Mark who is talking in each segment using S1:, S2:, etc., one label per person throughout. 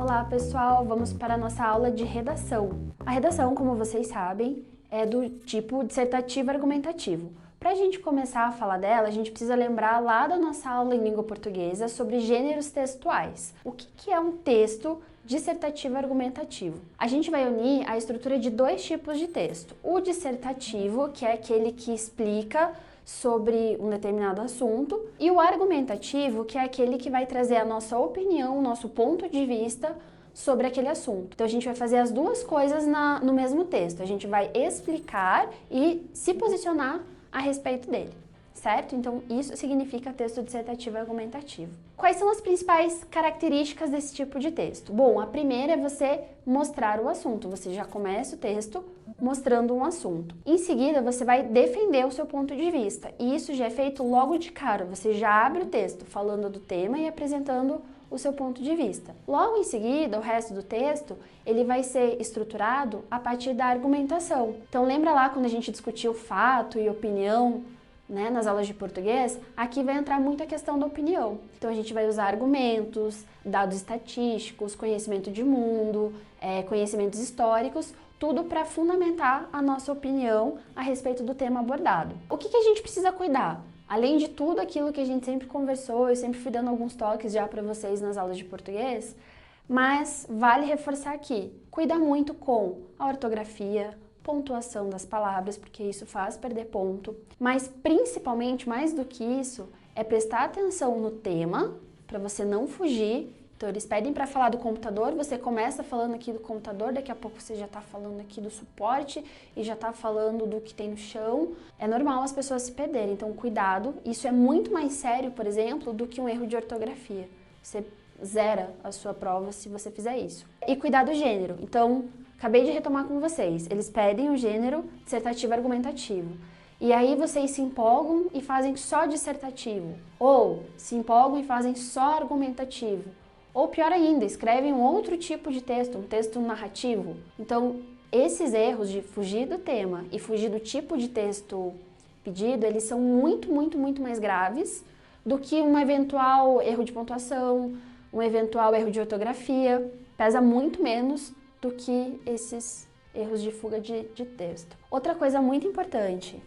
S1: Olá pessoal, vamos para a nossa aula de redação. A redação, como vocês sabem, é do tipo dissertativo argumentativo. Para a gente começar a falar dela, a gente precisa lembrar lá da nossa aula em língua portuguesa sobre gêneros textuais. O que é um texto dissertativo argumentativo? A gente vai unir a estrutura de dois tipos de texto. O dissertativo, que é aquele que explica sobre um determinado assunto, e o argumentativo, que é aquele que vai trazer a nossa opinião, o nosso ponto de vista sobre aquele assunto. Então a gente vai fazer as duas coisas no mesmo texto. A gente vai explicar e se posicionar a respeito dele, certo? Então isso significa texto dissertativo argumentativo. Quais são as principais características desse tipo de texto? Bom, a primeira é você mostrar o assunto. Você já começa o texto mostrando um assunto. Em seguida, você vai defender o seu ponto de vista. E isso já é feito logo de cara. Você já abre o texto falando do tema e apresentando o seu ponto de vista. Logo em seguida, o resto do texto, ele vai ser estruturado a partir da argumentação. Então, lembra lá quando a gente discutiu fato e opinião, né, nas aulas de português? Aqui vai entrar muito a questão da opinião. Então, a gente vai usar argumentos, dados estatísticos, conhecimento de mundo, conhecimentos históricos, tudo para fundamentar a nossa opinião a respeito do tema abordado. O que a gente precisa cuidar? Além de tudo aquilo que a gente sempre conversou, eu sempre fui dando alguns toques já para vocês nas aulas de português, mas vale reforçar aqui, cuida muito com a ortografia, pontuação das palavras, porque isso faz perder ponto, mas principalmente, mais do que isso, é prestar atenção no tema, para você não fugir. Então eles pedem para falar do computador, você começa falando aqui do computador, daqui a pouco você já está falando aqui do suporte e já está falando do que tem no chão. É normal as pessoas se perderem, então cuidado. Isso é muito mais sério, por exemplo, do que um erro de ortografia. Você zera a sua prova se você fizer isso. E cuidar do gênero. Então, acabei de retomar com vocês. Eles pedem o gênero dissertativo argumentativo. E aí vocês se empolgam e fazem só dissertativo. Ou se empolgam e fazem só argumentativo. Ou pior ainda, escrevem um outro tipo de texto, um texto narrativo. Então, esses erros de fugir do tema e fugir do tipo de texto pedido, eles são muito mais graves do que um eventual erro de pontuação, um eventual erro de ortografia. Pesa muito menos do que esses erros de fuga de texto. Outra coisa muito importante.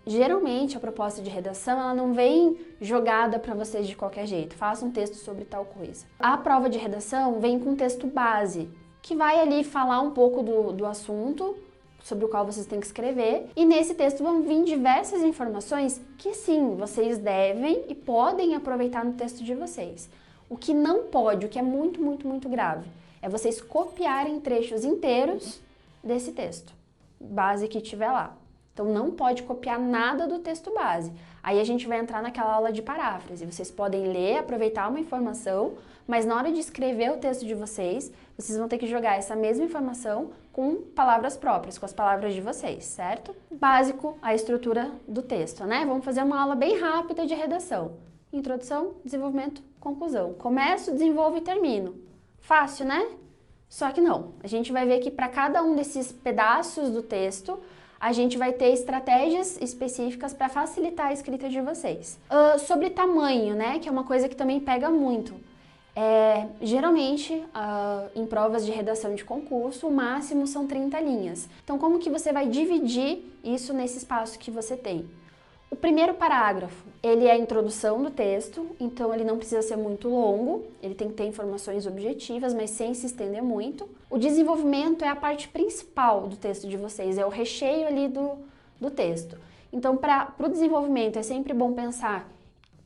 S1: Geralmente a proposta de redação ela não vem jogada para vocês de qualquer jeito, faça um texto sobre tal coisa. A prova de redação vem com um texto base, que vai ali falar um pouco do assunto sobre o qual vocês têm que escrever, e nesse texto vão vir diversas informações que sim, vocês devem e podem aproveitar no texto de vocês. O que não pode, o que é muito grave, é vocês copiarem trechos inteiros desse texto base que tiver lá. Então não pode copiar nada do texto base. Aí a gente vai entrar naquela aula de paráfrase. Vocês podem ler, aproveitar uma informação, mas na hora de escrever o texto de vocês, vocês vão ter que jogar essa mesma informação com palavras próprias, com as palavras de vocês, certo? Básico, a estrutura do texto, né? Vamos fazer uma aula bem rápida de redação. Introdução, desenvolvimento, conclusão. Começo, desenvolvo e termino. Fácil, né? Só que não. A gente vai ver que para cada um desses pedaços do texto, a gente vai ter estratégias específicas para facilitar a escrita de vocês. Sobre tamanho, né, que é uma coisa que também pega muito. Geralmente, em provas de redação de concurso, o máximo são 30 linhas. Então, como que você vai dividir isso nesse espaço que você tem? O primeiro parágrafo, ele é a introdução do texto, então ele não precisa ser muito longo, ele tem que ter informações objetivas, mas sem se estender muito. O desenvolvimento é a parte principal do texto de vocês, é o recheio ali do texto. Então, para o desenvolvimento é sempre bom pensar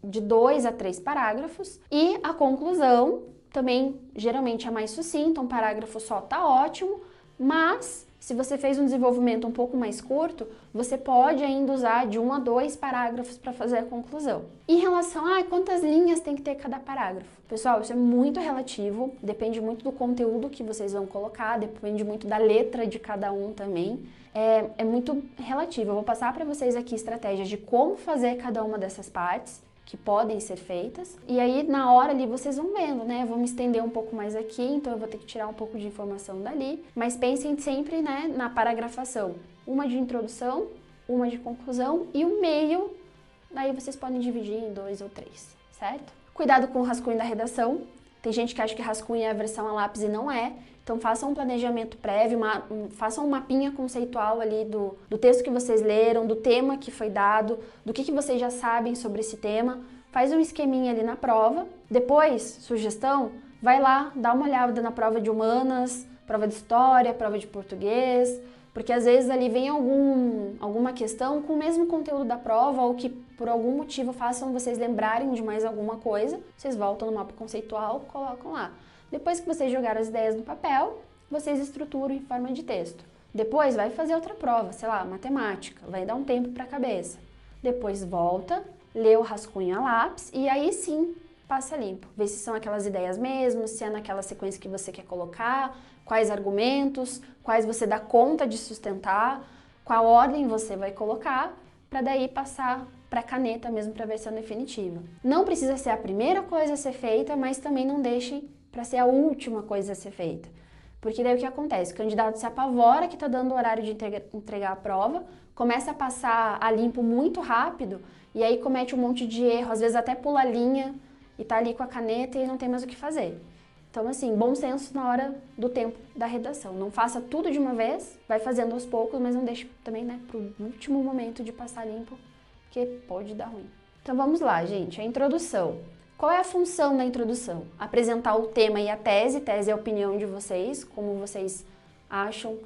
S1: de 2 a 3 parágrafos, e a conclusão também geralmente é mais sucinta, um parágrafo só tá ótimo, mas se você fez um desenvolvimento um pouco mais curto, você pode ainda usar de 1 a 2 parágrafos para fazer a conclusão. Em relação a quantas linhas tem que ter cada parágrafo? Pessoal, isso é muito relativo, depende muito do conteúdo que vocês vão colocar, depende muito da letra de cada um também. É muito relativo. Eu vou passar para vocês aqui estratégias de como fazer cada uma dessas partes, que podem ser feitas, e aí na hora ali vocês vão vendo, né, eu vou me estender um pouco mais aqui, então eu vou ter que tirar um pouco de informação dali, mas pensem sempre, né, na paragrafação, uma de introdução, uma de conclusão e o meio, daí vocês podem dividir em 2 ou 3, certo? Cuidado com o rascunho da redação, Tem gente que acha que rascunho é a versão a lápis e não é. Então façam um planejamento prévio, façam um mapinha conceitual ali do texto que vocês leram, do tema que foi dado, do que vocês já sabem sobre esse tema. Faz um esqueminha ali na prova. Depois, sugestão, vai lá, dá uma olhada na prova de humanas, prova de história, prova de português, porque às vezes ali vem alguma questão com o mesmo conteúdo da prova ou que por algum motivo façam vocês lembrarem de mais alguma coisa, vocês voltam no mapa conceitual, colocam lá. Depois que vocês jogaram as ideias no papel, vocês estruturam em forma de texto. Depois vai fazer outra prova, sei lá, matemática, vai dar um tempo para a cabeça. Depois volta, lê o rascunho a lápis e aí sim passa limpo. Vê se são aquelas ideias mesmo, se é naquela sequência que você quer colocar, quais argumentos, quais você dá conta de sustentar, qual ordem você vai colocar, para daí passar para a caneta mesmo para a versão definitiva. Não precisa ser a primeira coisa a ser feita, mas também não deixem para ser a última coisa a ser feita. Porque daí o que acontece? O candidato se apavora que está dando o horário de entregar a prova, começa a passar a limpo muito rápido e aí comete um monte de erro, às vezes até pula a linha e tá ali com a caneta e não tem mais o que fazer. Então, assim, bom senso na hora do tempo da redação. Não faça tudo de uma vez, vai fazendo aos poucos, mas não deixe também, né, pro último momento de passar limpo, porque pode dar ruim. Então vamos lá, gente, a introdução. Qual é a função da introdução? Apresentar o tema e a tese é a opinião de vocês, como vocês acham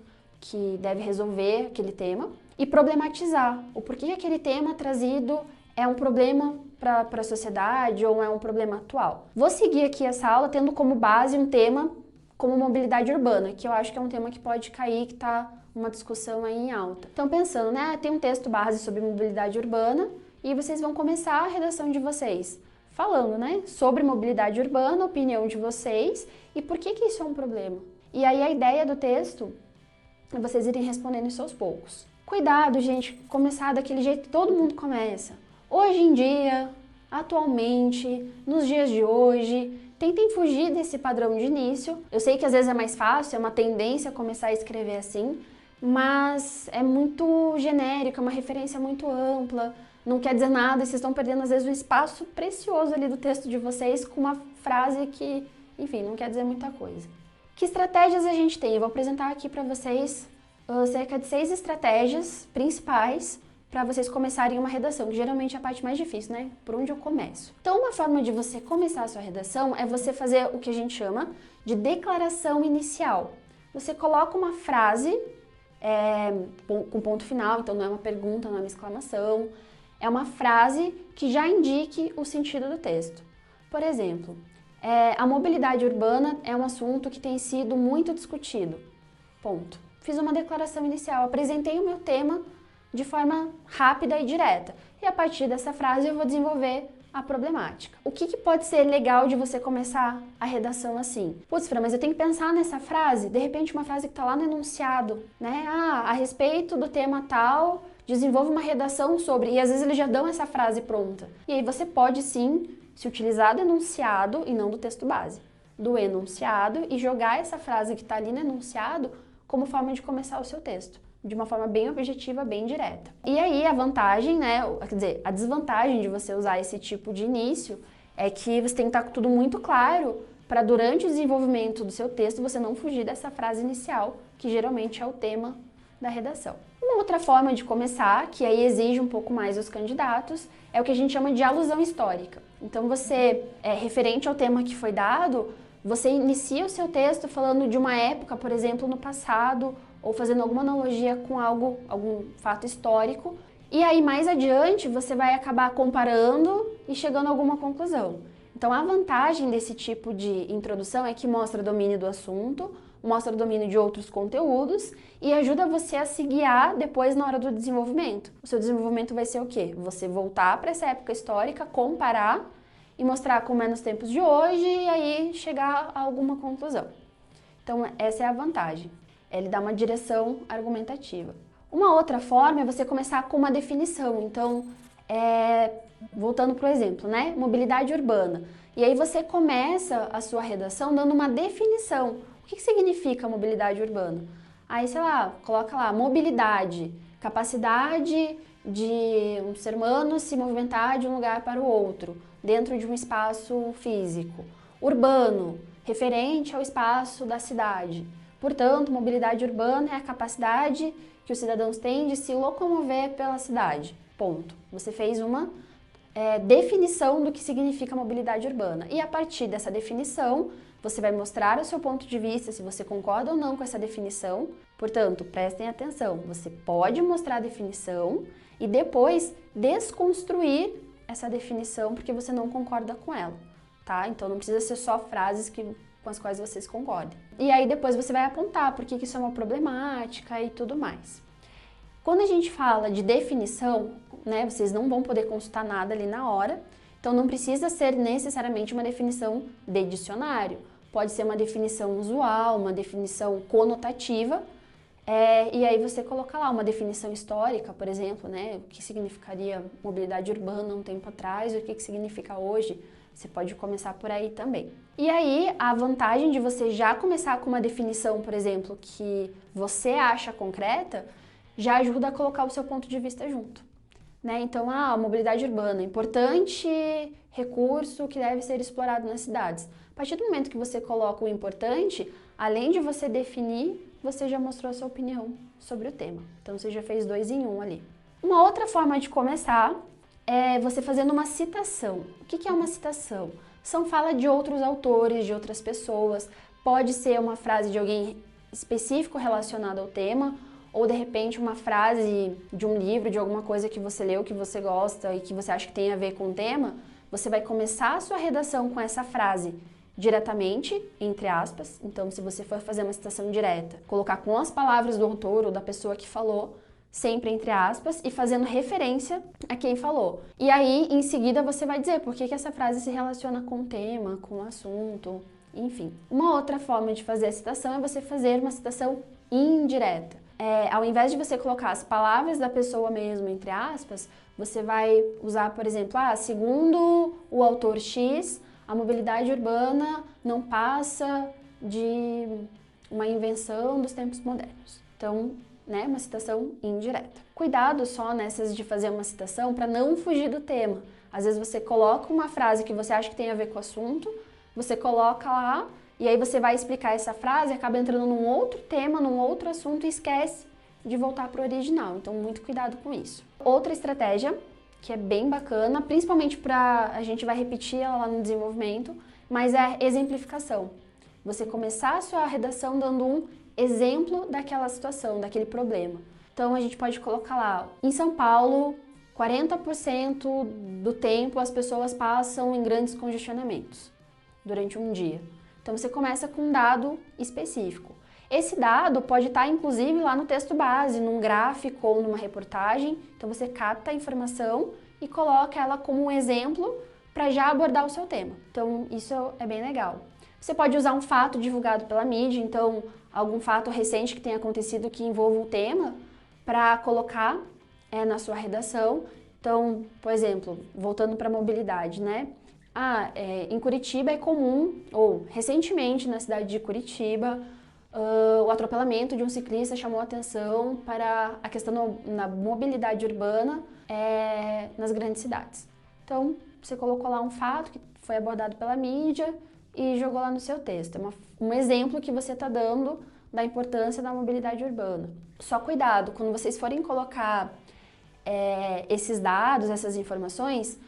S1: que deve resolver aquele tema, e problematizar o porquê aquele tema trazido é um problema para a sociedade ou é um problema atual. Vou seguir aqui essa aula tendo como base um tema como mobilidade urbana, que eu acho que é um tema que pode cair, que está uma discussão aí em alta. Então pensando, né, tem um texto base sobre mobilidade urbana e vocês vão começar a redação de vocês falando, né, sobre mobilidade urbana, a opinião de vocês e por que isso é um problema. E aí a ideia do texto é vocês irem respondendo isso aos poucos. Cuidado, gente, começar daquele jeito que todo mundo começa. Hoje em dia, atualmente, nos dias de hoje, tentem fugir desse padrão de início. Eu sei que às vezes é mais fácil, é uma tendência começar a escrever assim, mas é muito genérico, é uma referência muito ampla, não quer dizer nada e vocês estão perdendo às vezes um espaço precioso ali do texto de vocês com uma frase que, enfim, não quer dizer muita coisa. Que estratégias a gente tem? Eu vou apresentar aqui para vocês cerca de 6 estratégias principais para vocês começarem uma redação, que geralmente é a parte mais difícil, né? Por onde eu começo. Então, uma forma de você começar a sua redação é você fazer o que a gente chama de declaração inicial. Você coloca uma frase com ponto final, então não é uma pergunta, não é uma exclamação, é uma frase que já indique o sentido do texto. Por exemplo, a mobilidade urbana é um assunto que tem sido muito discutido. Ponto. Fiz uma declaração inicial, apresentei o meu tema de forma rápida e direta. E a partir dessa frase eu vou desenvolver a problemática. O que pode ser legal de você começar a redação assim? Putz, Fran, mas eu tenho que pensar nessa frase, de repente uma frase que está lá no enunciado, né? A respeito do tema tal, desenvolva uma redação sobre, e às vezes eles já dão essa frase pronta. E aí você pode sim se utilizar do enunciado e não do texto base. Do enunciado e jogar essa frase que está ali no enunciado como forma de começar o seu texto, de uma forma bem objetiva, bem direta. E aí a vantagem, né, quer dizer, a desvantagem de você usar esse tipo de início é que você tem que estar com tudo muito claro para durante o desenvolvimento do seu texto você não fugir dessa frase inicial, que geralmente é o tema da redação. Uma outra forma de começar, que aí exige um pouco mais dos candidatos, é o que a gente chama de alusão histórica. Então você, referente ao tema que foi dado, você inicia o seu texto falando de uma época, por exemplo, no passado, ou fazendo alguma analogia com algum fato histórico, e aí mais adiante você vai acabar comparando e chegando a alguma conclusão. Então a vantagem desse tipo de introdução é que mostra domínio do assunto, mostra domínio de outros conteúdos e ajuda você a se guiar depois na hora do desenvolvimento. O seu desenvolvimento vai ser o quê? Você voltar para essa época histórica, comparar e mostrar como é nos tempos de hoje e aí chegar a alguma conclusão. Então essa é a vantagem, ele dá uma direção argumentativa. Uma outra forma é você começar com uma definição, então voltando para o exemplo, né? Mobilidade urbana. E aí você começa a sua redação dando uma definição. O que significa mobilidade urbana? Aí, sei lá, coloca lá, mobilidade, capacidade de um ser humano se movimentar de um lugar para o outro, dentro de um espaço físico. Urbano, referente ao espaço da cidade. Portanto, mobilidade urbana é a capacidade que os cidadãos têm de se locomover pela cidade. Ponto. Você fez uma definição do que significa mobilidade urbana. E a partir dessa definição, você vai mostrar o seu ponto de vista, se você concorda ou não com essa definição. Portanto, prestem atenção, você pode mostrar a definição e depois desconstruir essa definição porque você não concorda com ela, tá? Então não precisa ser só frases com as quais vocês concordem. E aí depois você vai apontar por que isso é uma problemática e tudo mais. Quando a gente fala de definição, né, vocês não vão poder consultar nada ali na hora, então não precisa ser necessariamente uma definição de dicionário. Pode ser uma definição usual, uma definição conotativa, e aí você coloca lá uma definição histórica, por exemplo, né, o que significaria mobilidade urbana um tempo atrás, o que significa hoje. Você pode começar por aí também. E aí, a vantagem de você já começar com uma definição, por exemplo, que você acha concreta, já ajuda a colocar o seu ponto de vista junto. Né? Então, a mobilidade urbana, importante recurso que deve ser explorado nas cidades. A partir do momento que você coloca o importante, além de você definir, você já mostrou a sua opinião sobre o tema. Então, você já fez 2 em 1 ali. Uma outra forma de começar é você fazendo uma citação. O que é uma citação? São fala de outros autores, de outras pessoas. Pode ser uma frase de alguém específico relacionado ao tema, ou de repente uma frase de um livro, de alguma coisa que você leu, que você gosta e que você acha que tem a ver com o tema. Você vai começar a sua redação com essa frase diretamente, entre aspas. Então, se você for fazer uma citação direta, colocar com as palavras do autor ou da pessoa que falou, sempre entre aspas, e fazendo referência a quem falou. E aí, em seguida, você vai dizer por que essa frase se relaciona com o tema, com o assunto, enfim. Uma outra forma de fazer a citação é você fazer uma citação indireta. Ao invés de você colocar as palavras da pessoa mesmo, entre aspas, você vai usar, por exemplo, segundo o autor X, a mobilidade urbana não passa de uma invenção dos tempos modernos. Então, né, uma citação indireta. Cuidado só nessas de fazer uma citação para não fugir do tema. Às vezes você coloca uma frase que você acha que tem a ver com o assunto, você coloca lá e aí você vai explicar essa frase, acaba entrando num outro tema, num outro assunto e esquece de voltar para o original. Então, muito cuidado com isso. Outra estratégia que é bem bacana, principalmente a gente vai repetir ela lá no desenvolvimento, mas é a exemplificação. Você começar a sua redação dando um exemplo daquela situação, daquele problema. Então, a gente pode colocar lá, em São Paulo, 40% do tempo as pessoas passam em grandes congestionamentos durante um dia. Então, você começa com um dado específico. Esse dado pode estar, inclusive, lá no texto base, num gráfico ou numa reportagem. Então, você capta a informação e coloca ela como um exemplo para já abordar o seu tema. Então, isso é bem legal. Você pode usar um fato divulgado pela mídia, então, algum fato recente que tenha acontecido que envolva o tema, para colocar na sua redação. Então, por exemplo, voltando para a mobilidade, né? Em Curitiba é comum, ou recentemente na cidade de Curitiba, o atropelamento de um ciclista chamou a atenção para a questão na mobilidade urbana nas grandes cidades. Então, você colocou lá um fato que foi abordado pela mídia e jogou lá no seu texto. É um exemplo que você está dando da importância da mobilidade urbana. Só cuidado, quando vocês forem colocar esses dados, essas informações,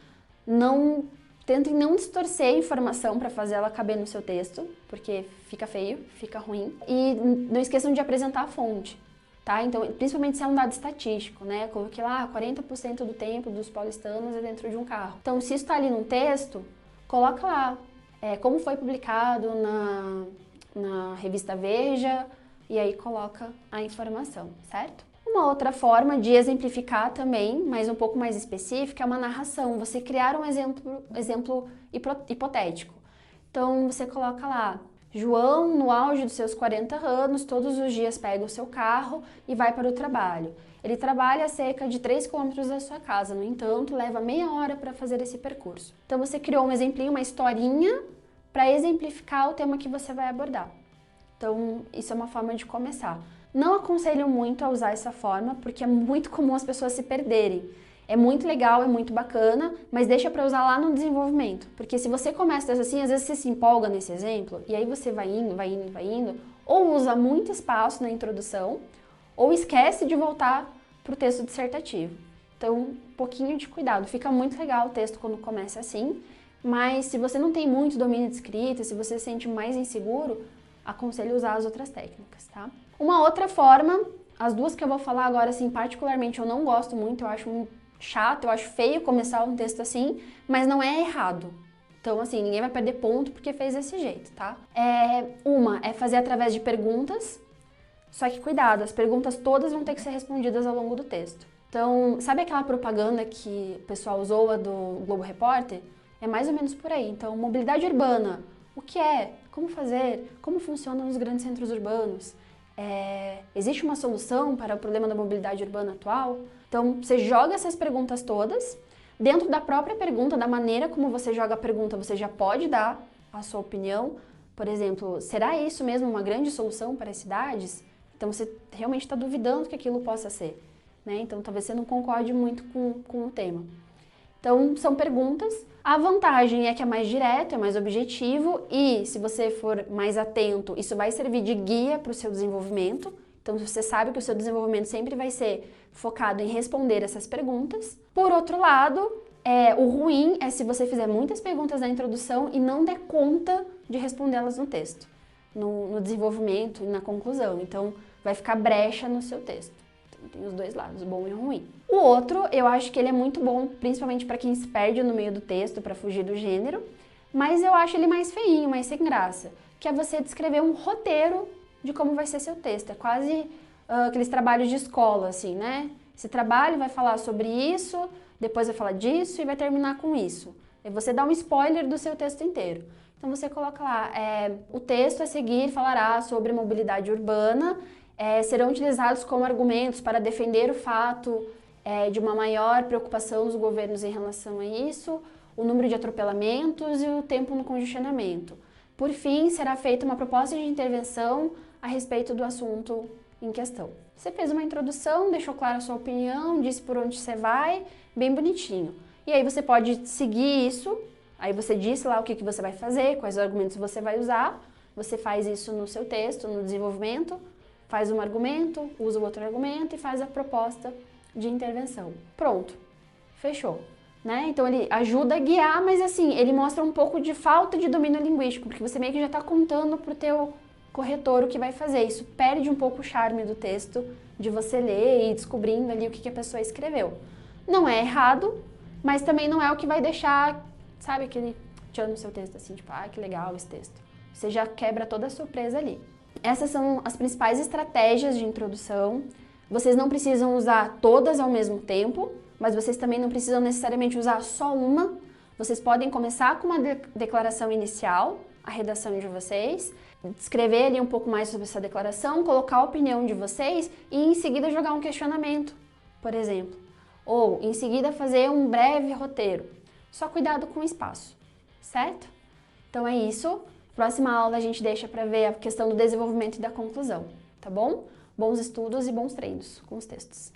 S1: tentem não distorcer a informação para fazer ela caber no seu texto, porque fica feio, fica ruim. E não esqueçam de apresentar a fonte, tá? Então, principalmente se é um dado estatístico, né? Coloquei lá, 40% do tempo dos paulistanos é dentro de um carro. Então, se isso está ali no texto, coloca lá como foi publicado na revista Veja, e aí coloca a informação, certo? Uma outra forma de exemplificar também, mas um pouco mais específica, é uma narração. Você criar um exemplo hipotético. Então, você coloca lá, João, no auge dos seus 40 anos, todos os dias pega o seu carro e vai para o trabalho. Ele trabalha a cerca de 3 quilômetros da sua casa, no entanto, leva meia hora para fazer esse percurso. Então, você criou um exemplinho, uma historinha, para exemplificar o tema que você vai abordar. Então, isso é uma forma de começar. Não aconselho muito a usar essa forma, porque é muito comum as pessoas se perderem. É muito legal, é muito bacana, mas deixa para usar lá no desenvolvimento. Porque se você começa assim, às vezes você se empolga nesse exemplo, e aí você vai indo, ou usa muito espaço na introdução, ou esquece de voltar para o texto dissertativo. Então, um pouquinho de cuidado. Fica muito legal o texto quando começa assim, mas se você não tem muito domínio de escrita, se você se sente mais inseguro, aconselho usar as outras técnicas, tá? Uma outra forma, as duas que eu vou falar agora, assim, particularmente eu não gosto muito, eu acho muito chato, eu acho feio começar um texto assim, mas não é errado. Então, assim, ninguém vai perder ponto porque fez desse jeito, tá? Uma é fazer através de perguntas, só que cuidado, as perguntas todas vão ter que ser respondidas ao longo do texto. Então, sabe aquela propaganda que o pessoal zoa do Globo Repórter? É mais ou menos por aí. Então, mobilidade urbana, o que é? Como fazer? Como funciona nos grandes centros urbanos? Existe uma solução para o problema da mobilidade urbana atual? Então, você joga essas perguntas todas. Dentro da própria pergunta, da maneira como você joga a pergunta, você já pode dar a sua opinião. Por exemplo, será isso mesmo uma grande solução para as cidades? Então, você realmente está duvidando que aquilo possa ser, né? Então, talvez você não concorde muito com o tema. Então, são perguntas. A vantagem é que é mais direto, é mais objetivo e, se você for mais atento, isso vai servir de guia para o seu desenvolvimento. Então, você sabe que o seu desenvolvimento sempre vai ser focado em responder essas perguntas. Por outro lado, o ruim é se você fizer muitas perguntas na introdução e não der conta de respondê-las no texto, no desenvolvimento e na conclusão. Então, vai ficar brecha no seu texto. Então, tem os dois lados, o bom e o ruim. O outro, eu acho que ele é muito bom, principalmente para quem se perde no meio do texto, para fugir do gênero, mas eu acho ele mais feinho, mais sem graça, que é você descrever um roteiro de como vai ser seu texto. É quase aqueles trabalhos de escola, assim, né? Esse trabalho vai falar sobre isso, depois vai falar disso e vai terminar com isso. E você dá um spoiler do seu texto inteiro. Então você coloca lá, o texto a seguir falará sobre mobilidade urbana, serão utilizados como argumentos para defender o fato de uma maior preocupação dos governos em relação a isso, o número de atropelamentos e o tempo no congestionamento. Por fim, será feita uma proposta de intervenção a respeito do assunto em questão. Você fez uma introdução, deixou clara a sua opinião, disse por onde você vai, bem bonitinho. E aí você pode seguir isso, aí você disse lá o que você vai fazer, quais argumentos você vai usar, você faz isso no seu texto, no desenvolvimento, faz um argumento, usa o outro argumento e faz a proposta de intervenção. Pronto, fechou. Né? Então ele ajuda a guiar, mas assim, ele mostra um pouco de falta de domínio linguístico, porque você meio que já está contando para o teu corretor o que vai fazer. Isso perde um pouco o charme do texto, de você ler e ir descobrindo ali o que a pessoa escreveu. Não é errado, mas também não é o que vai deixar, sabe, aquele tchan no seu texto, assim, tipo, que legal esse texto. Você já quebra toda a surpresa ali. Essas são as principais estratégias de introdução. Vocês não precisam usar todas ao mesmo tempo, mas vocês também não precisam necessariamente usar só uma. Vocês podem começar com uma declaração inicial, a redação de vocês, escrever ali um pouco mais sobre essa declaração, colocar a opinião de vocês e em seguida jogar um questionamento, por exemplo. Ou em seguida fazer um breve roteiro. Só cuidado com o espaço, certo? Então é isso. Próxima aula a gente deixa para ver a questão do desenvolvimento e da conclusão, tá bom? Bons estudos e bons treinos com os textos.